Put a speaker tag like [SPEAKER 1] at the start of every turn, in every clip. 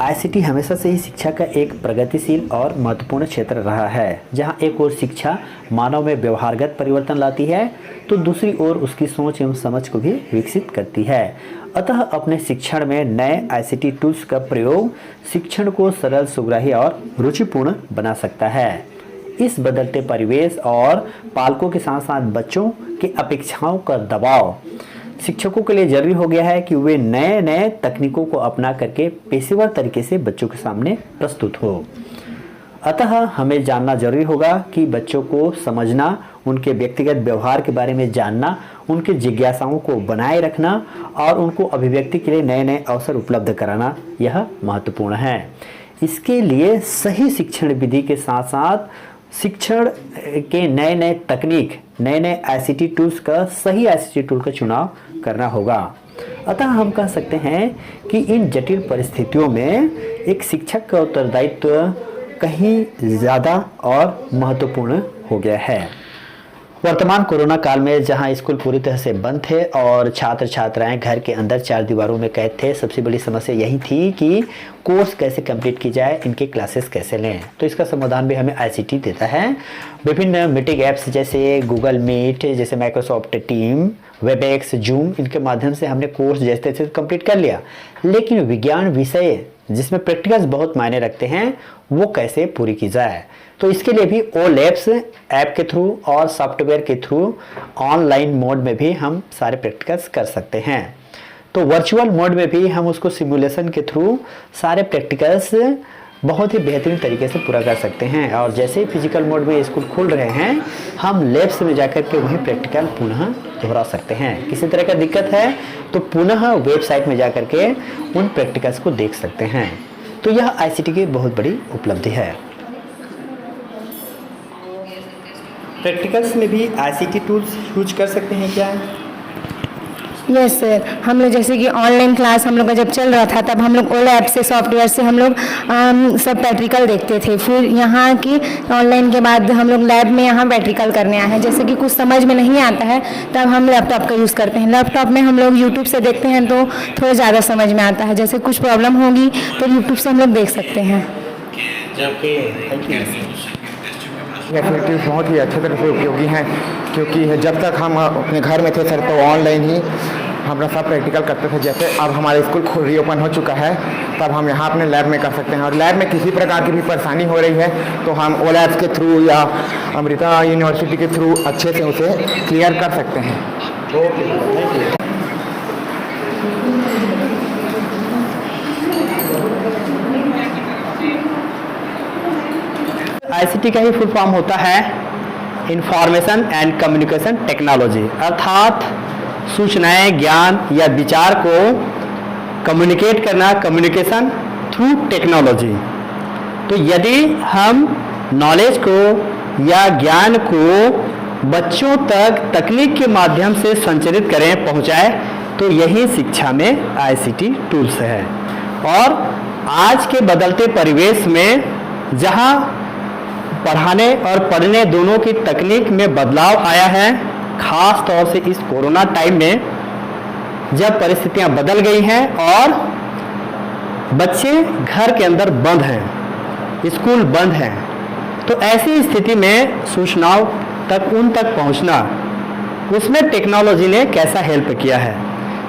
[SPEAKER 1] ICT हमेशा से ही शिक्षा का एक प्रगतिशील और महत्वपूर्ण क्षेत्र रहा है, जहां एक ओर शिक्षा मानव में व्यवहारगत परिवर्तन लाती है तो दूसरी ओर उसकी सोच एवं समझ को भी विकसित करती है। अतः अपने शिक्षण में नए आईसीटी टूल्स का प्रयोग शिक्षण को सरल, सुग्राही और रुचिपूर्ण बना सकता है। इस बदलते परिवेश और पालकों के साथ साथ बच्चों की अपेक्षाओं का दबाव शिक्षकों के लिए जरूरी हो गया है कि वे नए नए तकनीकों को अपना करके पेशेवर तरीके से बच्चों के सामने प्रस्तुत हो। अतः हमें जानना जरूरी होगा कि बच्चों को समझना, उनके व्यक्तिगत व्यवहार के बारे में जानना, उनकी जिज्ञासाओं को बनाए रखना और उनको अभिव्यक्ति के लिए नए नए अवसर उपलब्ध कराना यह महत्वपूर्ण है। इसके लिए सही शिक्षण विधि के साथ साथ शिक्षण के नए नए तकनीक, नए नए आईसीटी टूल्स का सही आईसीटी टूल का चुनाव करना होगा। अतः हम कह सकते हैं कि इन जटिल परिस्थितियों में एक शिक्षक का उत्तरदायित्व कहीं ज़्यादा और महत्वपूर्ण हो गया है। वर्तमान कोरोना काल में जहां स्कूल पूरी तरह से बंद थे और छात्र छात्राएं घर के अंदर चार दीवारों में कैद थे, सबसे बड़ी समस्या यही थी कि कोर्स कैसे कंप्लीट की जाए, इनके क्लासेस कैसे लें। तो इसका समाधान भी हमें आईसीटी देता है। विभिन्न मीटिंग ऐप्स जैसे गूगल मीट, जैसे माइक्रोसॉफ्ट टीम, वेबएक्स, जूम, इनके माध्यम से हमने कोर्स जैसे तैसे कंप्लीट कर लिया। लेकिन विज्ञान विषय जिसमें प्रैक्टिकल्स बहुत मायने रखते हैं, वो कैसे पूरी की जाए। तो इसके लिए भी ओ लैब्स ऐप के थ्रू और सॉफ्टवेयर के थ्रू ऑनलाइन मोड में भी हम सारे प्रैक्टिकल्स कर सकते हैं। तो वर्चुअल मोड में भी हम उसको सिमुलेशन के थ्रू सारे प्रैक्टिकल्स बहुत ही बेहतरीन तरीके से पूरा कर सकते हैं। और जैसे ही फिजिकल मोड में स्कूल खुल रहे हैं, हम लैब्स में जाकर के वही प्रैक्टिकल पुनः दोहरा सकते हैं। किसी तरह का दिक्कत है तो पुनः वेबसाइट में जाकर के उन प्रैक्टिकल्स को देख सकते हैं। तो यह आईसीटी की बहुत बड़ी उपलब्धि है। प्रैक्टिकल्स में भी आईसीटी टूल्स यूज कर सकते हैं क्या?
[SPEAKER 2] यस सर, हम लोग जैसे कि ऑनलाइन क्लास हम लोग का जब चल रहा था तब हम लोग ओला ऐप से, सॉफ्टवेयर से हम लोग सब प्रैक्टिकल देखते थे। फिर यहाँ की ऑनलाइन के बाद हम लोग लैब में यहाँ प्रैक्टिकल करने आए हैं। जैसे कि कुछ समझ में नहीं आता है तब हम लैपटॉप का यूज़ करते हैं। लैपटॉप में हम लोग यूट्यूब से देखते हैं तो थोड़ा ज़्यादा समझ में आता है। जैसे कुछ प्रॉब्लम होगी तो यूट्यूब से हम लोग देख सकते हैं।
[SPEAKER 3] फैसिलिटीज़ बहुत ही अच्छे तरह से उपयोगी हैं, क्योंकि जब तक हम अपने घर में थे सर तो ऑनलाइन ही हम सब प्रैक्टिकल करते थे। जैसे अब हमारा स्कूल रीओपन हो चुका है, तब हम यहाँ अपने लैब में कर सकते हैं। और लैब में किसी प्रकार की भी परेशानी हो रही है तो हम ओ लैब्स के थ्रू या अमृता यूनिवर्सिटी के थ्रू अच्छे से उसे क्लियर कर सकते हैं।
[SPEAKER 1] आईसीटी का ही फुल फॉर्म होता है इंफॉर्मेशन एंड कम्युनिकेशन टेक्नोलॉजी, अर्थात सूचनाएं, ज्ञान या विचार को कम्युनिकेट करना, कम्युनिकेशन थ्रू टेक्नोलॉजी। तो यदि हम नॉलेज को या ज्ञान को बच्चों तक तकनीक के माध्यम से संचारित करें, पहुंचाएं, तो यही शिक्षा में आईसीटी टूल्स है। और आज के बदलते परिवेश में जहां पढ़ाने और पढ़ने दोनों की तकनीक में बदलाव आया है, खास तौर से इस कोरोना टाइम में जब परिस्थितियां बदल गई हैं और बच्चे घर के अंदर बंद हैं, स्कूल बंद हैं, तो ऐसी स्थिति में सूचनाओं तक उन तक पहुंचना, उसमें टेक्नोलॉजी ने कैसा हेल्प किया है,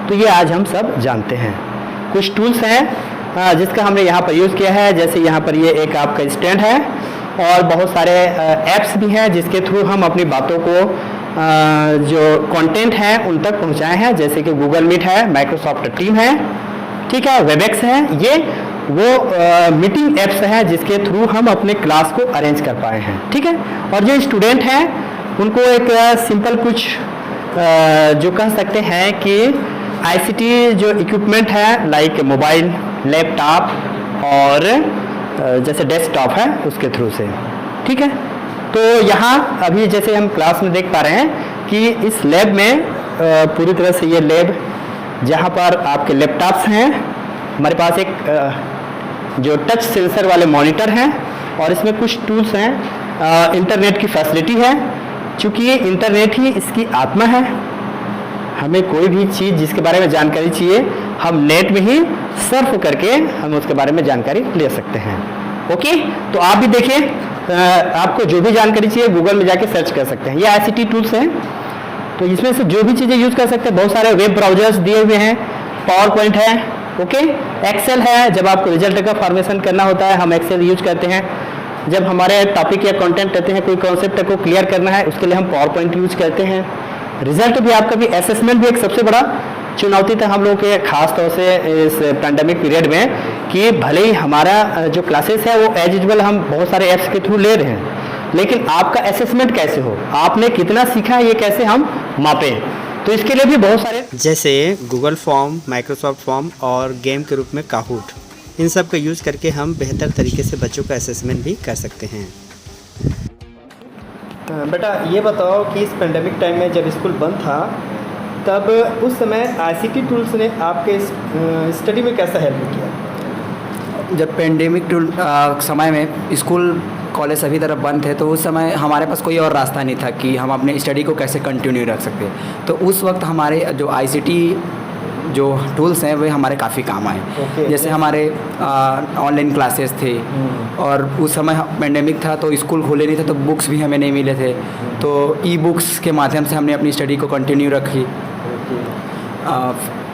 [SPEAKER 1] तो ये आज हम सब जानते हैं। कुछ टूल्स हैं जिसका हमने यहाँ पर यूज़ किया है। जैसे यहाँ पर ये एक आपका स्टैंड है और बहुत सारे ऐप्स भी हैं जिसके थ्रू हम अपनी बातों को जो कंटेंट है उन तक पहुंचाए हैं। जैसे कि गूगल मीट है, माइक्रोसॉफ्ट टीम है, ठीक है, वेबएक्स है। ये वो मीटिंग ऐप्स हैं जिसके थ्रू हम अपने क्लास को अरेंज कर पाए हैं, ठीक है। और जो स्टूडेंट हैं उनको एक सिंपल कुछ जो कह सकते हैं कि आईसीटी जो इक्विपमेंट है, लाइक मोबाइल, लैपटॉप और जैसे डेस्कटॉप है, उसके थ्रू से, ठीक है। तो यहाँ अभी जैसे हम क्लास में देख पा रहे हैं कि इस लैब में पूरी तरह से ये लैब जहाँ पर आपके लैपटॉप्स हैं, हमारे पास एक जो टच सेंसर वाले मॉनिटर हैं और इसमें कुछ टूल्स हैं, इंटरनेट की फैसिलिटी है, चूँकि ये इंटरनेट ही इसकी आत्मा है। हमें कोई भी चीज़ जिसके बारे में जानकारी चाहिए हम नेट में ही सर्फ करके हम उसके बारे में जानकारी ले सकते हैं। ओके, तो आप भी देखिए आपको जो भी जानकारी चाहिए गूगल में जाके सर्च कर सकते हैं। ये ICT टूल्स हैं, तो इसमें से जो भी चीज़ें यूज़ कर सकते हैं। बहुत सारे वेब ब्राउजर्स दिए हुए हैं, पावर पॉइंट है, ओके, एक्सेल है। जब आपको रिजल्ट का फॉर्मेशन करना होता है हम एक्सेल यूज करते हैं। जब हमारे टॉपिक या कंटेंट रहते हैं, कोई कॉन्सेप्ट को क्लियर करना है उसके लिए हम पावर पॉइंट यूज करते हैं। रिजल्ट भी आपका भी असेसमेंट भी एक सबसे बड़ा चुनौती था हम लोगों के, खास तौर से इस पैंडेमिक पीरियड में, कि भले ही हमारा जो क्लासेस है वो एज यूजुअल हम बहुत सारे ऐप्स के थ्रू ले रहे हैं, लेकिन आपका असेसमेंट कैसे हो, आपने कितना सीखा ये कैसे हम मापें, तो इसके लिए भी बहुत सारे जैसे गूगल फॉर्म, माइक्रोसॉफ्ट फॉर्म और गेम के रूप में काहूट, इन सब का यूज़ करके हम बेहतर तरीके से बच्चों का असेसमेंट भी कर सकते हैं। बेटा ये बताओ कि इस पेंडेमिक टाइम में जब स्कूल बंद था तब उस समय ICT टूल्स ने आपके स्टडी में कैसा हेल्प किया?
[SPEAKER 4] जब पेंडेमिक समय में स्कूल कॉलेज सभी तरफ बंद थे, तो उस समय हमारे पास कोई और रास्ता नहीं था कि हम अपने स्टडी को कैसे कंटिन्यू रख सकते। तो उस वक्त हमारे जो ICT जो टूल्स हैं वे हमारे काफ़ी काम आए। जैसे हमारे ऑनलाइन क्लासेस थे, और उस समय पेंडेमिक था तो स्कूल खुले नहीं थे, तो बुक्स भी हमें नहीं मिले थे, तो ई-बुक्स के माध्यम से हमने अपनी स्टडी को कंटिन्यू रखी।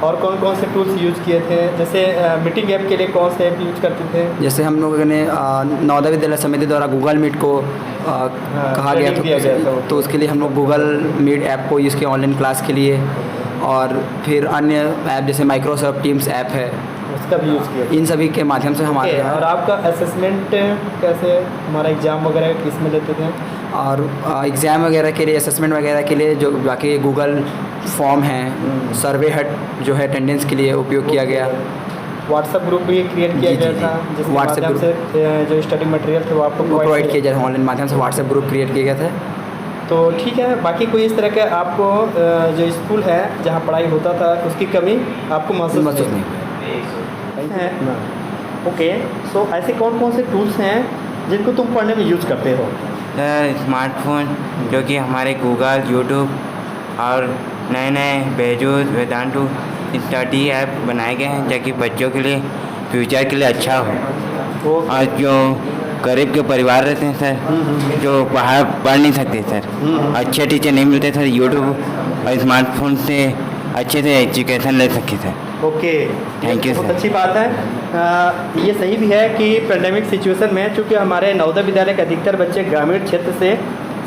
[SPEAKER 1] और कौन कौन से टूल्स यूज़ किए थे? जैसे मीटिंग ऐप के लिए कौन से ऐप यूज़ करते थे?
[SPEAKER 4] जैसे हम लोगों ने नवोदय विद्यालय समिति द्वारा गूगल मीट को कहा गया था, तो उसके लिए हम लोग गूगल मीट ऐप को यूज़ किया ऑनलाइन क्लास के लिए। और फिर अन्य ऐप जैसे माइक्रोसॉफ्ट टीम्स ऐप है,
[SPEAKER 1] उसका भी यूज़ किया।
[SPEAKER 4] इन सभी के माध्यम से हमारे यहाँ।
[SPEAKER 1] और आपका असेसमेंट कैसे, हमारा एग्ज़ाम वगैरह किस में लेते थे?
[SPEAKER 4] और एग्ज़ाम वगैरह के लिए, असेसमेंट वगैरह के लिए जो बाकी गूगल फॉर्म है, सर्वे हट जो है अटेंडेंस के लिए उपयोग किया गया।
[SPEAKER 1] व्हाट्सएप ग्रुप भी क्रिएट किया गया था, जिसके माध्यम से जो स्टडी मटेरियल थे वो आपको
[SPEAKER 4] प्रोवाइड किया जाए। ऑनलाइन माध्यम से व्हाट्सएप ग्रुप क्रिएट किया गया था।
[SPEAKER 1] तो ठीक है, बाकी कोई इस तरह के आपको जो स्कूल है जहाँ पढ़ाई होता था उसकी कमी आपको महसूस नहीं है? ओके, सो ऐसे कौन कौन से टूल्स हैं जिनको तुम पढ़ने में यूज़ करते हो?
[SPEAKER 5] सर स्मार्टफोन, जो कि हमारे गूगल, यूट्यूब और नए नए बेजूस, वेदांतु स्टडी ऐप बनाए गए हैं ताकि बच्चों के लिए फ्यूचर के लिए अच्छा हो। और जो गरीब के परिवार रहते हैं सर, जो पढ़ नहीं सकते सर, अच्छे टीचर नहीं मिलते सर, यूट्यूब और स्मार्टफोन से अच्छे से एजुकेशन ले सके सर।
[SPEAKER 1] Okay,
[SPEAKER 5] thank you.
[SPEAKER 1] बहुत अच्छी बात है। ये सही भी है कि पेंडेमिक सिचुएशन में चूँकि हमारे नवोदय विद्यालय के अधिकतर बच्चे ग्रामीण क्षेत्र से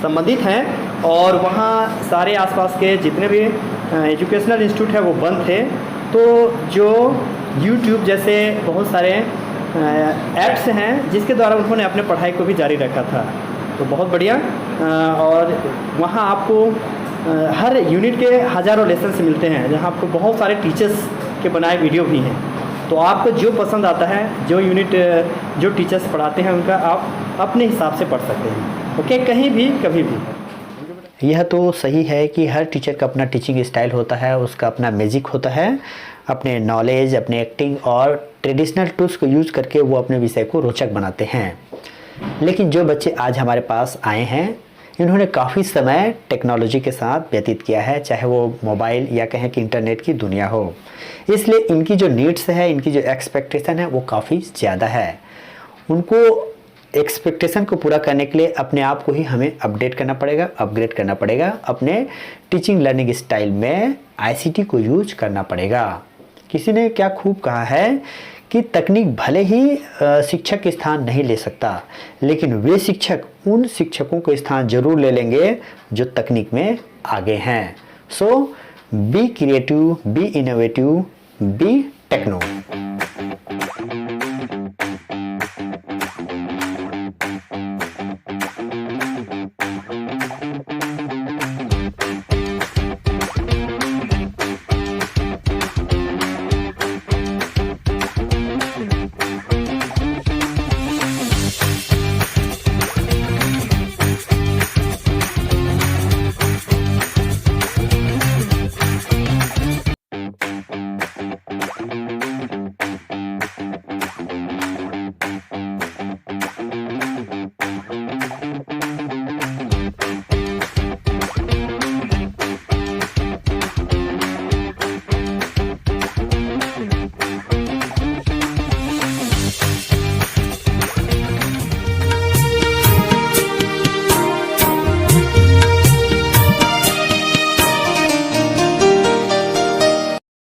[SPEAKER 1] संबंधित हैं और वहाँ सारे आसपास के जितने भी एजुकेशनल इंस्टीट्यूट हैं वो बंद थे, तो जो यूट्यूब जैसे बहुत सारे ऐप्स हैं जिसके द्वारा उन्होंने अपने पढ़ाई को भी जारी रखा था, तो बहुत बढ़िया। और वहाँ आपको हर यूनिट के हज़ारों लेसन मिलते हैं, जहाँ आपको बहुत सारे टीचर्स के बनाए वीडियो भी हैं, तो आपको जो पसंद आता है, जो यूनिट जो टीचर्स पढ़ाते हैं उनका आप अपने हिसाब से पढ़ सकते हैं। ओके, कहीं भी कभी भी। यह तो सही है कि हर टीचर का अपना टीचिंग स्टाइल होता है, उसका अपना मैजिक होता है, अपने नॉलेज, अपने एक्टिंग और ट्रेडिशनल टूल्स को यूज़ करके वो अपने विषय को रोचक बनाते हैं। लेकिन जो बच्चे आज हमारे पास आए हैं इन्होंने काफ़ी समय टेक्नोलॉजी के साथ व्यतीत किया है, चाहे वो मोबाइल या कहें कि इंटरनेट की दुनिया हो, इसलिए इनकी जो नीड्स है, इनकी जो एक्सपेक्टेशन है वो काफ़ी ज़्यादा है। उनको एक्सपेक्टेशन को पूरा करने के लिए अपने आप को ही हमें अपडेट करना पड़ेगा, अपग्रेड करना पड़ेगा, अपने टीचिंग लर्निंग स्टाइल में ICT को यूज करना पड़ेगा। किसी ने क्या खूब कहा है कि तकनीक भले ही शिक्षक के स्थान नहीं ले सकता, लेकिन वे शिक्षक उन शिक्षकों को स्थान जरूर ले लेंगे जो तकनीक में आगे हैं। So be creative, be innovative, be techno.